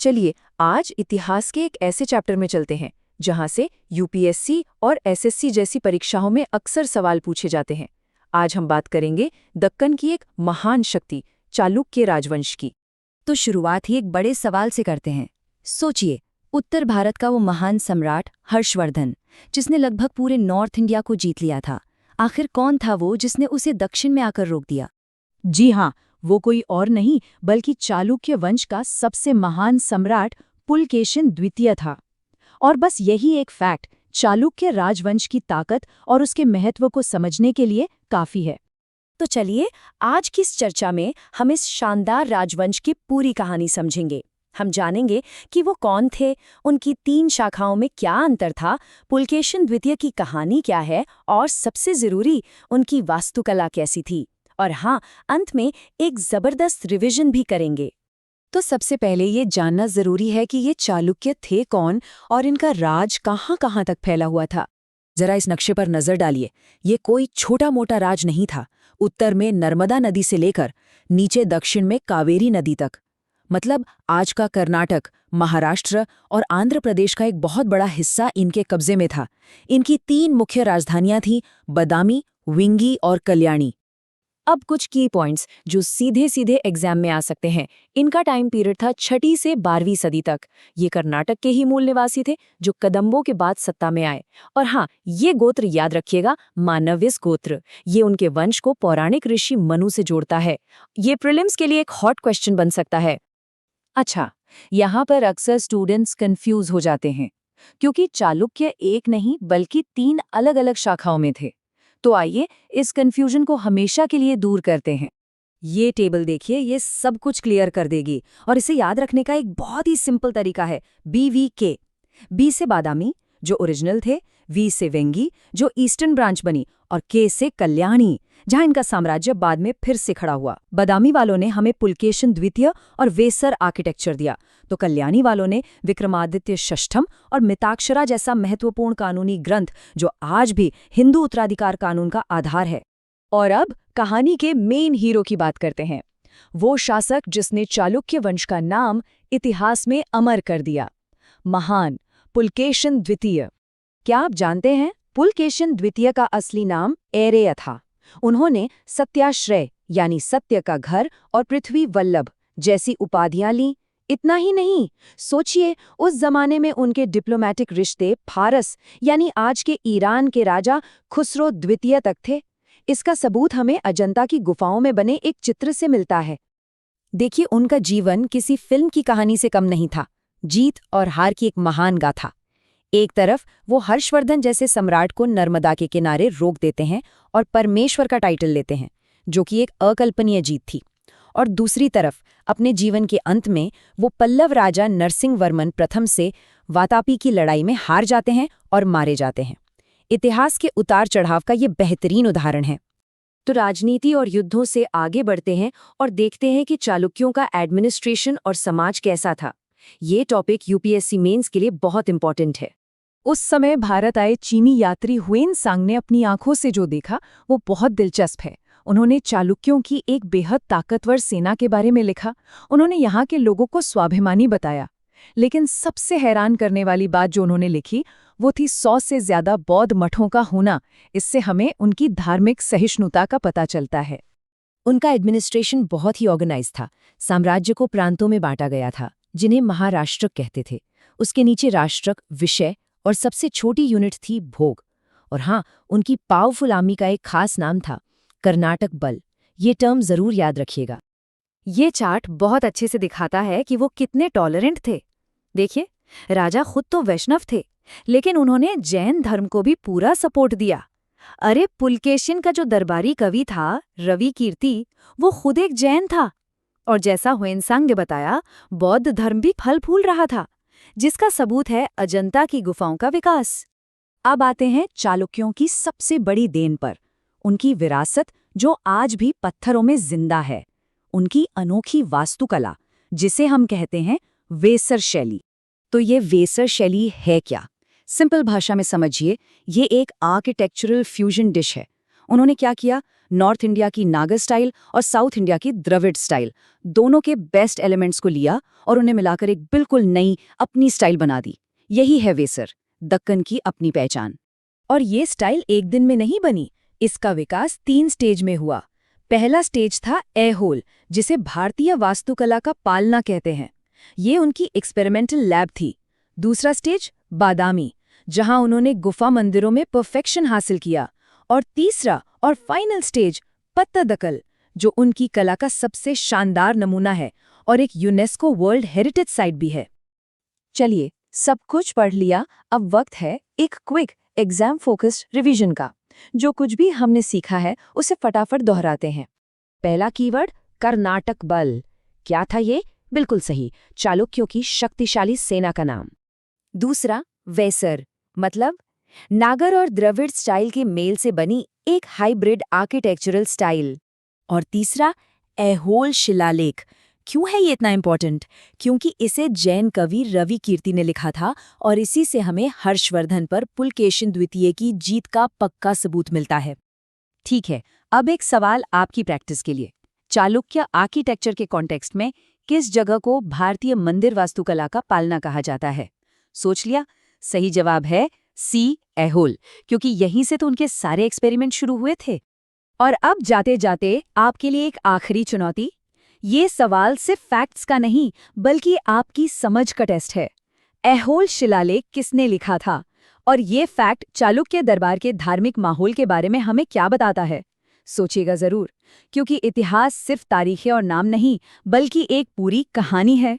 चलिए आज इतिहास के एक ऐसे चैप्टर में चलते हैं जहां से यूपीएससी और एसएससी जैसी परीक्षाओं में अक्सर सवाल पूछे जाते हैं। आज हम बात करेंगे दक्कन की एक महान शक्ति चालुक्य राजवंश की। तो शुरुआत ही एक बड़े सवाल से करते हैं। सोचिए, उत्तर भारत का वो महान सम्राट हर्षवर्धन, जिसने लगभग पूरे नॉर्थ इंडिया को जीत लिया था, आखिर कौन था वो जिसने उसे दक्षिण में आकर रोक दिया? जी हाँ, वो कोई और नहीं बल्कि चालुक्य वंश का सबसे महान सम्राट पुलकेशिन द्वितीय था। और बस यही एक फैक्ट चालुक्य राजवंश की ताकत और उसके महत्व को समझने के लिए काफी है। तो चलिए, आज की इस चर्चा में हम इस शानदार राजवंश की पूरी कहानी समझेंगे। हम जानेंगे कि वो कौन थे, उनकी 3 शाखाओं में क्या अंतर था, पुलकेशिन द्वितीय की कहानी क्या है और सबसे जरूरी उनकी वास्तुकला कैसी थी। और हाँ, अंत में एक जबरदस्त रिवीजन भी करेंगे। तो सबसे पहले ये जानना जरूरी है कि ये चालुक्य थे कौन और इनका राज कहाँ-कहाँ तक फैला हुआ था। जरा इस नक्शे पर नजर डालिए। ये कोई छोटा मोटा राज नहीं था। उत्तर में नर्मदा नदी से लेकर नीचे दक्षिण में कावेरी नदी तक, मतलब आज का कर्नाटक, महाराष्ट्र और आंध्र प्रदेश का एक बहुत बड़ा हिस्सा इनके कब्जे में था। इनकी 3 मुख्य राजधानियां थीं, बदामी, विंगी और कल्याणी। अब कुछ की पॉइंट्स जो सीधे सीधे एग्जाम में आ सकते हैं। इनका टाइम पीरियड था 6वीं से 12वीं सदी तक। ये कर्नाटक के ही मूल निवासी थे जो कदंबों के बाद सत्ता में आए। और हाँ, ये गोत्र याद रखिएगा, मानव्यस गोत्र। ये उनके वंश को पौराणिक ऋषि मनु से जोड़ता है। ये प्रीलिम्स के लिए एक हॉट क्वेश्चन बन सकता है। अच्छा, यहाँ पर अक्सर स्टूडेंट्स कंफ्यूज हो जाते हैं क्योंकि चालुक्य एक नहीं बल्कि 3 अलग-अलग शाखाओं में थे। तो आइए इस कंफ्यूजन को हमेशा के लिए दूर करते हैं। ये टेबल देखिए, ये सब कुछ क्लियर कर देगी। और इसे याद रखने का एक बहुत ही सिंपल तरीका है, BVK। बी से बादामी जो ओरिजिनल थे, वी से वेंगी जो ईस्टर्न ब्रांच बनी, और के से कल्याणी जहां इनका साम्राज्य बाद में फिर से खड़ा हुआ। बादामी वालों ने हमें पुलकेशिन द्वितीय और वेसर आर्किटेक्चर दिया, तो कल्याणी वालों ने विक्रमादित्य षष्ठम और मिताक्षरा जैसा महत्वपूर्ण कानूनी ग्रंथ जो आज भी हिंदू उत्तराधिकार कानून का आधार है। और अब कहानी के मेन हीरो की बात करते हैं, वो शासक जिसने चालुक्य वंश का नाम इतिहास में अमर कर दिया, महान पुलकेशिन द्वितीय। क्या आप जानते हैं, पुलकेशिन द्वितीय का असली नाम ऐरेय था। उन्होंने सत्याश्रय यानी सत्य का घर और पृथ्वी वल्लभ जैसी उपाधियां लीं। इतना ही नहीं, सोचिए उस जमाने में उनके डिप्लोमैटिक रिश्ते फारस यानी आज के ईरान के राजा खुसरो द्वितीय तक थे। इसका सबूत हमें अजंता की गुफाओं में बने एक चित्र से मिलता है। देखिए, उनका जीवन किसी फिल्म की कहानी से कम नहीं था, जीत और हार की एक महान गाथा। एक तरफ वो हर्षवर्धन जैसे सम्राट को नर्मदा के किनारे रोक देते हैं और परमेश्वर का टाइटल लेते हैं, जो कि एक अकल्पनीय जीत थी। और दूसरी तरफ अपने जीवन के अंत में वो पल्लव राजा नरसिंहवर्मन प्रथम से वातापी की लड़ाई में हार जाते हैं और मारे जाते हैं। इतिहास के उतार चढ़ाव का ये बेहतरीन उदाहरण है। तो राजनीति और युद्धों से आगे बढ़ते हैं और देखते हैं कि चालुक्यों का एडमिनिस्ट्रेशन और समाज कैसा था। ये टॉपिक यूपीएससी मेंस के लिए बहुत इंपॉर्टेंट है। उस समय भारत आए चीनी यात्री हुएनसांग ने अपनी आंखों से जो देखा वो बहुत दिलचस्प है। उन्होंने चालुक्यों की एक बेहद ताकतवर सेना के बारे में लिखा। उन्होंने यहाँ के लोगों को स्वाभिमानी बताया, लेकिन सबसे हैरान करने वाली बात जो उन्होंने लिखी वो थी 100 से ज्यादा बौद्ध मठों का होना। इससे हमें उनकी धार्मिक सहिष्णुता का पता चलता है। उनका एडमिनिस्ट्रेशन बहुत ही ऑर्गेनाइज था। साम्राज्य को प्रांतों में बांटा गया था, जिन्हें महाराष्ट्रक कहते थे। उसके नीचे राष्ट्रक, विषय और सबसे छोटी यूनिट थी भोग। और हाँ, उनकी पावरफुल आर्मी का एक खास नाम था, कर्नाटक बल। ये टर्म जरूर याद रखिएगा। ये चार्ट बहुत अच्छे से दिखाता है कि वो कितने टॉलरेंट थे। देखिए, राजा खुद तो वैष्णव थे, लेकिन उन्होंने जैन धर्म को भी पूरा सपोर्ट दिया। अरे, पुलकेशिन का जो दरबारी कवि था रवि कीर्ति, वो खुद एक जैन था। और जैसा हुएनसांग ने बताया, बौद्ध धर्म भी फल फूल रहा था, जिसका सबूत है अजंता की गुफाओं का विकास। अब आते हैं चालुक्यों की सबसे बड़ी देन पर, उनकी विरासत जो आज भी पत्थरों में जिंदा है, उनकी अनोखी वास्तुकला जिसे हम कहते हैं वेसर शैली। तो ये वेसर शैली है क्या? सिंपल भाषा में समझिए, ये एक आर्किटेक्चरल फ्यूजन डिश है। उन्होंने क्या किया, नॉर्थ इंडिया की नागर स्टाइल और साउथ इंडिया की द्रविड़ स्टाइल, दोनों के बेस्ट एलिमेंट्स को लिया और उन्हें मिलाकर एक बिल्कुल नई अपनी स्टाइल बना दी। यही है वेसर, दक्कन की अपनी पहचान। और ये स्टाइल एक दिन में नहीं बनी, इसका विकास 3 स्टेज में हुआ। पहला स्टेज था ऐहोल, जिसे भारतीय वास्तुकला का पालना कहते हैं। ये उनकी एक्सपेरिमेंटल लैब थी। दूसरा स्टेज बादामी, जहां उन्होंने गुफा मंदिरों में परफेक्शन हासिल किया। और तीसरा और फाइनल स्टेज पत्तदकल, जो उनकी कला का सबसे शानदार नमूना है और एक यूनेस्को वर्ल्ड हेरिटेज साइट भी है। चलिए, सब कुछ पढ़ लिया, अब वक्त है एक क्विक एग्जाम फोकस्ड रिवीजन का। जो कुछ भी हमने सीखा है उसे फटाफट दोहराते हैं। पहला कीवर्ड कर्नाटक बल। क्या था ये? बिल्कुल सही, चालुक्यों की शक्तिशाली सेना का नाम। दूसरा वेसर, मतलब नागर और द्रविड़ स्टाइल के मेल से बनी एक हाइब्रिड आर्किटेक्चरल स्टाइल। और तीसरा ऐहोल शिलालेख। क्यों है ये इतना इम्पोर्टेंट? क्योंकि इसे जैन कवि रवि कीर्ति ने लिखा था और इसी से हमें हर्षवर्धन पर पुलकेशिन द्वितीय की जीत का पक्का सबूत मिलता है। ठीक है, अब एक सवाल आपकी प्रैक्टिस के लिए। चालुक्य आर्किटेक्चर के कॉन्टेक्स्ट में किस जगह को भारतीय मंदिर वास्तुकला का पालना कहा जाता है? सोच लिया? सही जवाब है सी, ऐहोल, क्योंकि यहीं से तो उनके सारे एक्सपेरिमेंट शुरू हुए थे। और अब जाते जाते आपके लिए एक आखिरी चुनौती। ये सवाल सिर्फ फैक्ट्स का नहीं, बल्कि आपकी समझ का टेस्ट है। ऐहोल शिलालेख किसने लिखा था? और ये फैक्ट चालुक्य दरबार के धार्मिक माहौल के बारे में हमें क्या बताता है? सोचिएगा जरूर, क्योंकि इतिहास सिर्फ तारीखें और नाम नहीं, बल्कि एक पूरी कहानी है।